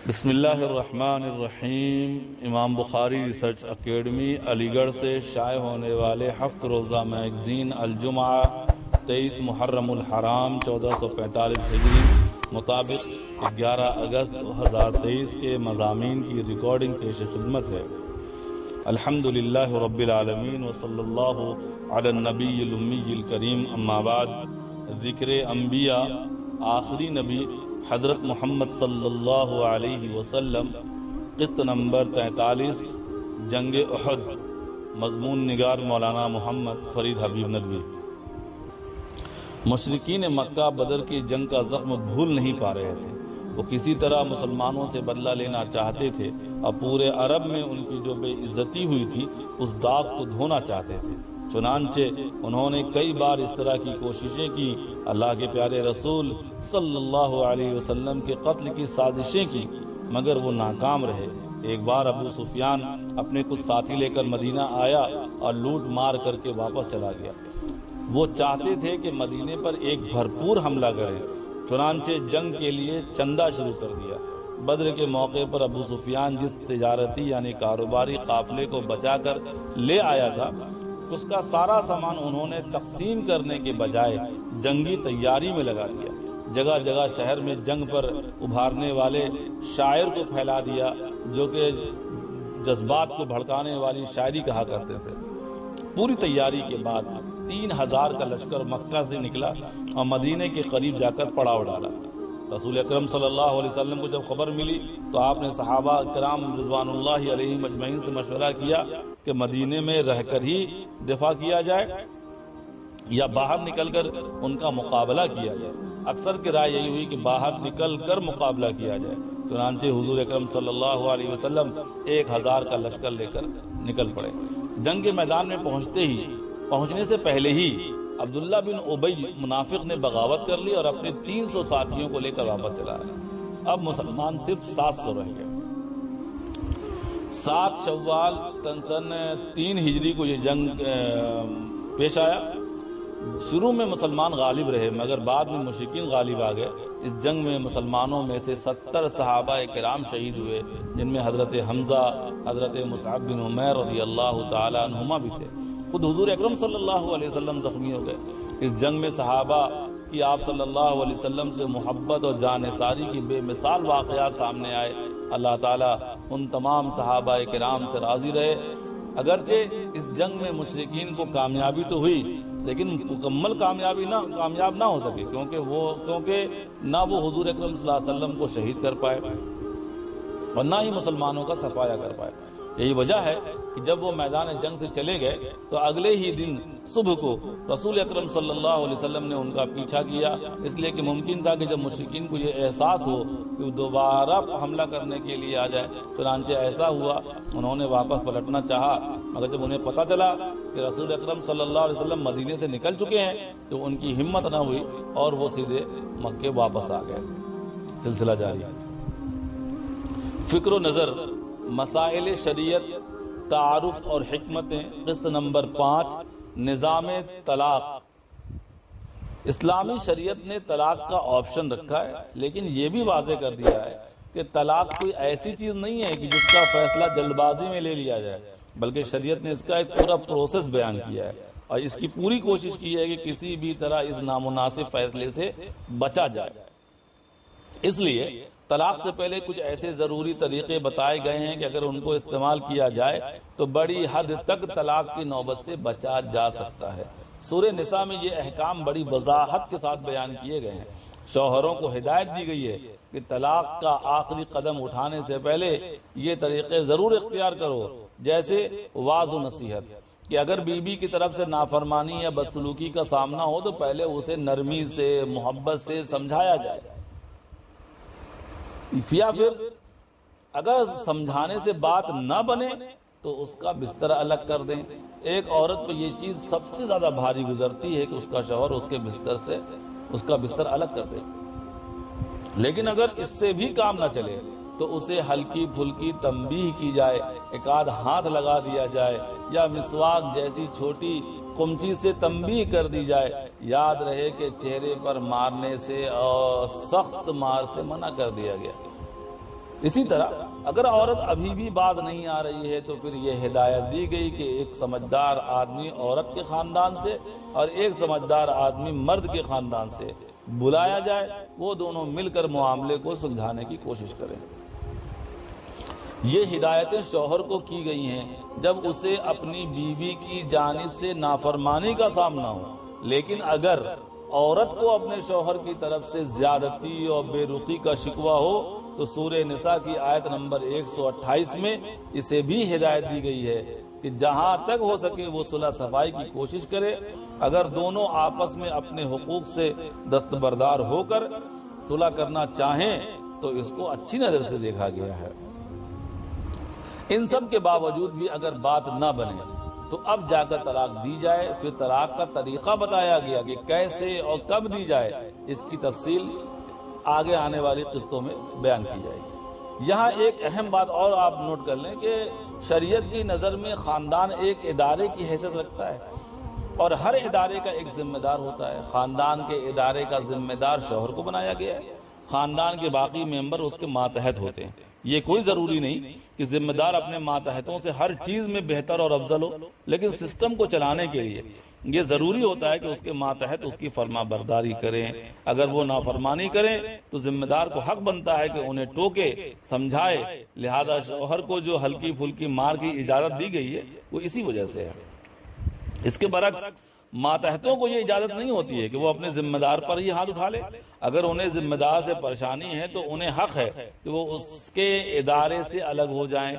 بسم اللہ الرحمن الرحیم۔ امام بخاری ریسرچ اکیڈمی علی گڑھ سے شائع ہونے والے ہفت روزہ میگزین الجمعہ 23 محرم الحرام 1445 ہجری مطابق 11 اگست 2023 کے مضامین کی ریکارڈنگ پیش خدمت ہے۔ الحمدللہ رب العالمین وصلی اللہ علی النبی الامی الکریم، اما بعد۔ ذکر انبیاء، آخری نبی حضرت محمد صلی اللہ علیہ وسلم، قسط نمبر 43، جنگ احد، مضمون نگار مولانا محمد فرید حبیب ندوی۔ مشرکین مکہ بدر کی جنگ کا زخم بھول نہیں پا رہے تھے۔ وہ کسی طرح مسلمانوں سے بدلہ لینا چاہتے تھے اور پورے عرب میں ان کی جو بے عزتی ہوئی تھی اس داغ کو دھونا چاہتے تھے۔ چنانچہ انہوں نے کئی بار اس طرح کی کوششیں کی، اللہ کے پیارے رسول صلی اللہ علیہ وسلم کے قتل کی سازشیں کی، مگر وہ ناکام رہے۔ ایک بار ابو سفیان اپنے کچھ ساتھی لے کر مدینہ آیا اور لوٹ مار کر کے واپس چلا گیا۔ وہ چاہتے تھے کہ مدینے پر ایک بھرپور حملہ کریں، چنانچہ جنگ کے لیے چندہ شروع کر دیا۔ بدر کے موقع پر ابو سفیان جس تجارتی یعنی کاروباری قافلے کو بچا کر لے آیا تھا، اس کا سارا سامان انہوں نے تقسیم کرنے کے بجائے جنگی تیاری میں لگا دیا۔ جگہ جگہ شہر میں جنگ پر ابھارنے والے شاعر کو پھیلا دیا، جو کہ جذبات کو بھڑکانے والی شاعری کہا کرتے تھے۔ پوری تیاری کے بعد 3000 کا لشکر مکہ سے نکلا اور مدینے کے قریب جا کر پڑاؤ ڈالا۔ رسول اکرم صلی اللہ علیہ وسلم کو جب خبر ملی تو آپ نے صحابہ کرام رضوان اللہ علیہم اجمعین سے مشورہ کیا کہ مدینے میں رہ کر ہی دفاع کیا جائے یا باہر نکل کر ان کا مقابلہ کیا جائے۔ اکثر کی رائے یہی ہوئی کہ باہر نکل کر مقابلہ کیا جائے۔ چنانچہ حضور اکرم صلی اللہ علیہ وسلم 1000 کا لشکر لے کر نکل پڑے۔ جنگ کے میدان میں پہنچنے سے پہلے ہی عبداللہ بن ابی منافق نے بغاوت کر لی اور اپنے 300 ساتھیوں کو لے کر واپس چلا آیا۔ اب مسلمان صرف 700 رہ گئے۔ 7 شوال سن 3 ہجری کو یہ جنگ پیش آیا۔ شروع میں مسلمان غالب رہے، مگر بعد میں مشرکین غالب آ گئے۔ اس جنگ میں مسلمانوں میں سے 70 صحابہ کرام شہید ہوئے، جن میں حضرت حمزہ، حضرت مصعب بن عمیر رضی اللہ تعالی عنہما بھی تھے۔ خود حضور اکرم صلی اللہ علیہ وسلم زخمی ہو گئے۔ اس جنگ میں صحابہ کی آپ صلی اللہ علیہ وسلم سے محبت اور جانثاری کی بے مثال واقعات سامنے آئے۔ اللہ تعالیٰ ان تمام صحابہ کرام سے راضی رہے۔ اگرچہ اس جنگ میں مشرکین کو کامیابی تو ہوئی، لیکن مکمل کامیاب نہ ہو سکے، کیونکہ نہ وہ حضور اکرم صلی اللہ علیہ وسلم کو شہید کر پائے اور نہ ہی مسلمانوں کا صفایا کر پائے۔ یہی وجہ ہے کہ جب وہ میدان جنگ سے چلے گئے تو اگلے ہی دن صبح کو رسول اکرم صلی اللہ علیہ وسلم نے ان کا پیچھا کیا، اس لیے کہ ممکن تھا کہ جب مشرکین کو یہ احساس ہو کہ وہ دوبارہ حملہ کرنے کے لیے آ جائے۔ چنانچہ ایسا ہوا، انہوں نے واپس پلٹنا چاہا، مگر جب انہیں پتہ چلا کہ رسول اکرم صلی اللہ علیہ وسلم مدینے سے نکل چکے ہیں تو ان کی ہمت نہ ہوئی اور وہ سیدھے مکے واپس آ گئے۔ سلسلہ جاری۔ فکر و نظر، مسائل شریعت، تعارف اور حکمتیں، قسط نمبر 5، نظام طلاق۔ اسلامی شریعت نے طلاق کا آپشن رکھا ہے، لیکن یہ بھی واضح کر دیا ہے کہ طلاق کوئی ایسی چیز نہیں ہے کہ جس کا فیصلہ جلد بازی میں لے لیا جائے، بلکہ شریعت نے اس کا ایک پورا پروسیس بیان کیا ہے اور اس کی پوری کوشش کی ہے کہ کسی بھی طرح اس نامناسب فیصلے سے بچا جائے۔ اس لیے طلاق سے پہلے کچھ ایسے ضروری طریقے بتائے گئے ہیں کہ اگر ان کو استعمال کیا جائے تو بڑی حد تک طلاق کی نوبت سے بچا جا سکتا ہے۔ سورہ نساء میں یہ احکام بڑی وضاحت کے ساتھ بیان کیے گئے ہیں۔ شوہروں کو ہدایت دی گئی ہے کہ طلاق کا آخری قدم اٹھانے سے پہلے یہ طریقے ضرور اختیار کرو، جیسے وعظ و نصیحت، کہ اگر بیوی کی طرف سے نافرمانی یا بدسلوکی کا سامنا ہو تو پہلے اسے نرمی سے، محبت سے سمجھایا جائے، یا پھر اگر سمجھانے سے بات نہ بنے تو اس کا بستر الگ کر دیں۔ ایک عورت پہ یہ چیز سب سے زیادہ بھاری گزرتی ہے کہ اس کا شوہر اس کے بستر سے اس کا بستر الگ کر دے، لیکن اگر اس سے بھی کام نہ چلے تو اسے ہلکی پھلکی تنبیہ کی جائے، ایک آدھ ہاتھ لگا دیا جائے یا مسواک جیسی چھوٹی قمچی سے تنبیہ کر دی جائے۔ یاد رہے کہ چہرے پر مارنے سے اور سخت مار سے منع کر دیا گیا۔ اسی طرح اگر عورت ابھی بھی باز نہیں آ رہی ہے تو پھر یہ ہدایت دی گئی کہ ایک سمجھدار آدمی عورت کے خاندان سے اور ایک سمجھدار آدمی مرد کے خاندان سے بلایا جائے، وہ دونوں مل کر معاملے کو سلجھانے کی کوشش کریں۔ یہ ہدایتیں شوہر کو کی گئی ہیں جب اسے اپنی بیوی کی جانب سے نافرمانی کا سامنا ہو، لیکن اگر عورت کو اپنے شوہر کی طرف سے زیادتی اور بے رخی کا شکوہ ہو تو سورہ نساء کی آیت نمبر 128 میں اسے بھی ہدایت دی گئی ہے کہ جہاں تک ہو سکے وہ صلح صفائی کی کوشش کرے۔ اگر دونوں آپس میں اپنے حقوق سے دستبردار ہو کر صلح کرنا چاہیں تو اس کو اچھی نظر سے دیکھا گیا ہے۔ ان سب کے باوجود بھی اگر بات نہ بنے تو اب جا کر طلاق دی جائے۔ پھر طلاق کا طریقہ بتایا گیا کہ کیسے اور کب دی جائے، اس کی تفصیل آگے آنے والی قسطوں میں بیان کی جائے گی۔ یہاں ایک اہم بات اور آپ نوٹ کر لیں کہ شریعت کی نظر میں خاندان ایک ادارے کی حیثیت رکھتا ہے اور ہر ادارے کا ایک ذمہ دار ہوتا ہے۔ خاندان کے ادارے کا ذمہ دار شوہر کو بنایا گیا ہے، خاندان کے باقی ممبر اس کے ماتحت ہوتے ہیں۔ یہ کوئی ضروری نہیں کہ ذمہ دار اپنے ماتحتوں سے ہر چیز میں بہتر اور افضل ہو، لیکن سسٹم کو چلانے کے لیے یہ ضروری ہوتا ہے کہ اس کے ماتحت اس کی فرما برداری کریں۔ اگر وہ نافرمانی کریں تو ذمہ دار کو حق بنتا ہے کہ انہیں ٹوکے، سمجھائے۔ لہذا شوہر کو جو ہلکی پھلکی مار کی اجازت دی گئی ہے وہ اسی وجہ سے ہے۔ اس کے برعکس ماتحتوں کو یہ اجازت نہیں ہوتی ہے کہ وہ اپنے ذمہ دار پر ہی ہاتھ اٹھا لے۔ اگر انہیں ذمہ دار سے پریشانی ہے تو انہیں حق ہے کہ وہ اس کے ادارے سے الگ ہو جائیں،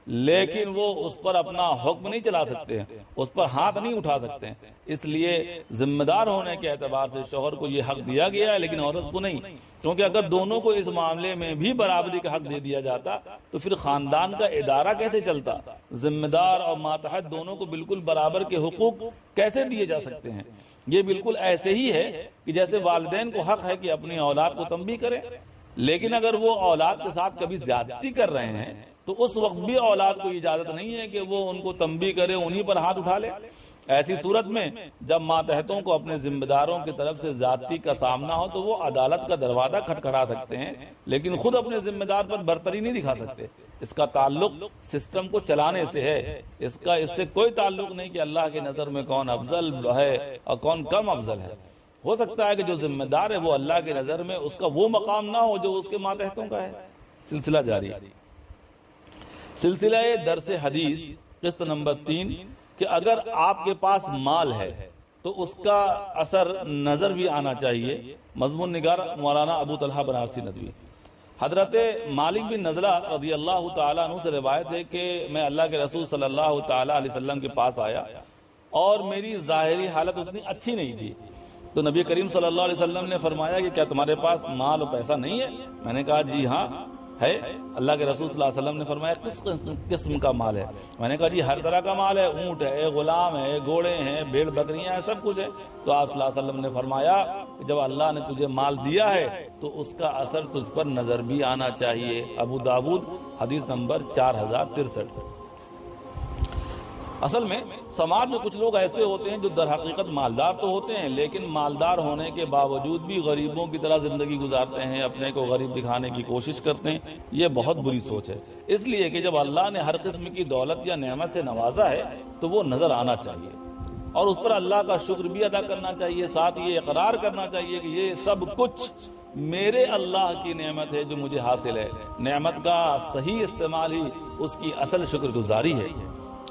لیکن وہ اس پر اپنا حکم نہیں چلا سکتے ہیں، اس پر ہاتھ نہیں اٹھا سکتے ہیں۔ اس لیے ذمہ دار ہونے کے اعتبار سے شوہر کو یہ حق دیا گیا ہے لیکن عورت کو نہیں، کیونکہ اگر دونوں کو اس معاملے میں بھی برابری کا حق دے دیا جاتا تو پھر خاندان کا ادارہ کیسے چلتا؟ ذمہ دار اور ماتحت دونوں کو بالکل برابر کے حقوق کیسے دیے جا سکتے ہیں؟ یہ بالکل ایسے ہی ہے کہ جیسے والدین کو حق ہے کہ اپنی اولاد کو تنبیہ کریں، لیکن اگر وہ اولاد کے ساتھ کبھی زیادتی کر رہے ہیں تو اس وقت بھی اولاد کو اجازت نہیں ہے کہ وہ ان کو تنبیہ کرے، انہی پر ہاتھ اٹھا لے۔ ایسی صورت میں جب ماتحتوں کو اپنے ذمہ داروں کی طرف سے زیادتی کا سامنا ہو تو وہ عدالت کا دروازہ کھٹکھٹا سکتے ہیں، لیکن خود اپنے ذمہ دار پر برتری نہیں دکھا سکتے۔ اس کا تعلق سسٹم کو چلانے سے ہے، اس سے کوئی تعلق نہیں کہ اللہ کی نظر میں کون افضل ہے اور کون کم افضل ہے۔ ہو سکتا ہے کہ جو ذمہ دار ہے وہ اللہ کی نظر میں اس کا وہ مقام نہ ہو جو اس کے ماتحتوں کا ہے۔ سلسلہ جاری، سلسلہ درس حدیث قسط نمبر 3 کہ اگر آپ کے پاس مال ہے تو اس کا اثر نظر بھی آنا چاہیے۔ مضمون نگار مولانا ابو طلحہ بنارسی ندوی۔ حضرت مالک بن نضلہ رضی اللہ تعالیٰ عنہ سے روایت ہے کہ میں اللہ کے رسول صلی اللہ تعالیٰ علیہ وسلم کے پاس آیا اور میری ظاہری حالت اتنی اچھی نہیں تھی، تو نبی کریم صلی اللہ علیہ وسلم نے فرمایا کہ کیا تمہارے پاس مال و پیسہ نہیں ہے؟ میں نے کہا جی ہاں ہے۔ اللہ کے رسول صلی اللہ علیہ وسلم نے فرمایا کس قسم کا مال ہے؟ میں نے کہا جی ہر طرح کا مال ہے، اونٹ ہے، غلام ہے، گھوڑے ہیں، بھیڑ بکریاں ہیں، سب کچھ ہے۔ تو آپ صلی اللہ علیہ وسلم نے فرمایا کہ جب اللہ نے تجھے مال دیا ہے تو اس کا اثر تجھ پر نظر بھی آنا چاہیے۔ ابو داؤد حدیث نمبر 4063۔ اصل میں سماج میں کچھ لوگ ایسے ہوتے ہیں جو در حقیقت مالدار تو ہوتے ہیں لیکن مالدار ہونے کے باوجود بھی غریبوں کی طرح زندگی گزارتے ہیں، اپنے کو غریب دکھانے کی کوشش کرتے ہیں۔ یہ بہت بری سوچ ہے، اس لیے کہ جب اللہ نے ہر قسم کی دولت یا نعمت سے نوازا ہے تو وہ نظر آنا چاہیے اور اس پر اللہ کا شکر بھی ادا کرنا چاہیے، ساتھ یہ اقرار کرنا چاہیے کہ یہ سب کچھ میرے اللہ کی نعمت ہے جو مجھے حاصل ہے۔ نعمت کا صحیح استعمال ہی اس کی اصل شکر گزاری ہے۔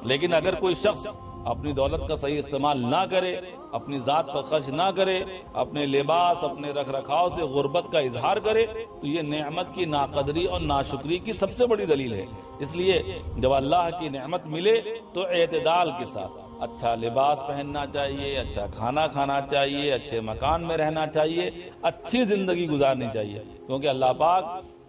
لیکن اگر کوئی شخص اپنی دولت کا صحیح استعمال نہ کرے، اپنی ذات پر خرچ نہ کرے، اپنے لباس، اپنے رکھ رکھاؤ سے غربت کا اظہار کرے تو یہ نعمت کی ناقدری اور ناشکری کی سب سے بڑی دلیل ہے۔ اس لیے جب اللہ کی نعمت ملے تو اعتدال کے ساتھ اچھا لباس پہننا چاہیے، اچھا کھانا کھانا چاہیے، اچھے مکان میں رہنا چاہیے، اچھی زندگی گزارنی چاہیے، کیونکہ اللہ پاک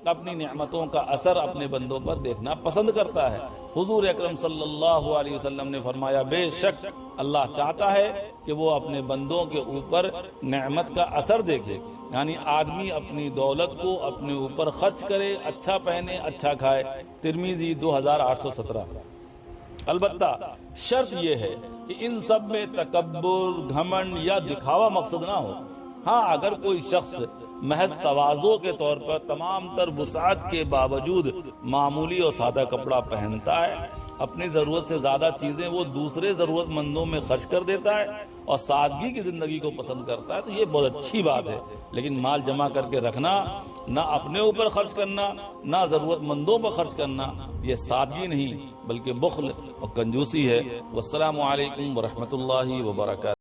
اپنی نعمتوں کا اثر اپنے بندوں پر دیکھنا پسند کرتا ہے۔ حضور اکرم صلی اللہ علیہ وسلم نے فرمایا بے شک اللہ چاہتا ہے کہ وہ اپنے بندوں کے اوپر نعمت کا اثر دیکھے، یعنی آدمی اپنی دولت کو اپنے اوپر خرچ کرے، اچھا پہنے، اچھا کھائے۔ ترمذی 2817۔ البتہ شرط یہ ہے کہ ان سب میں تکبر، گھمنڈ یا دکھاوا مقصد نہ ہو۔ ہاں اگر کوئی شخص محض تواضع کے طور پر تمام تر وسعت کے باوجود معمولی اور سادہ کپڑا پہنتا ہے، اپنی ضرورت سے زیادہ چیزیں وہ دوسرے ضرورت مندوں میں خرچ کر دیتا ہے اور سادگی کی زندگی کو پسند کرتا ہے، تو یہ بہت اچھی بات ہے۔ لیکن مال جمع کر کے رکھنا، نہ اپنے اوپر خرچ کرنا نہ ضرورت مندوں پر خرچ کرنا، یہ سادگی نہیں بلکہ بخل اور کنجوسی ہے۔ والسلام علیکم ورحمۃ اللہ وبرکاتہ۔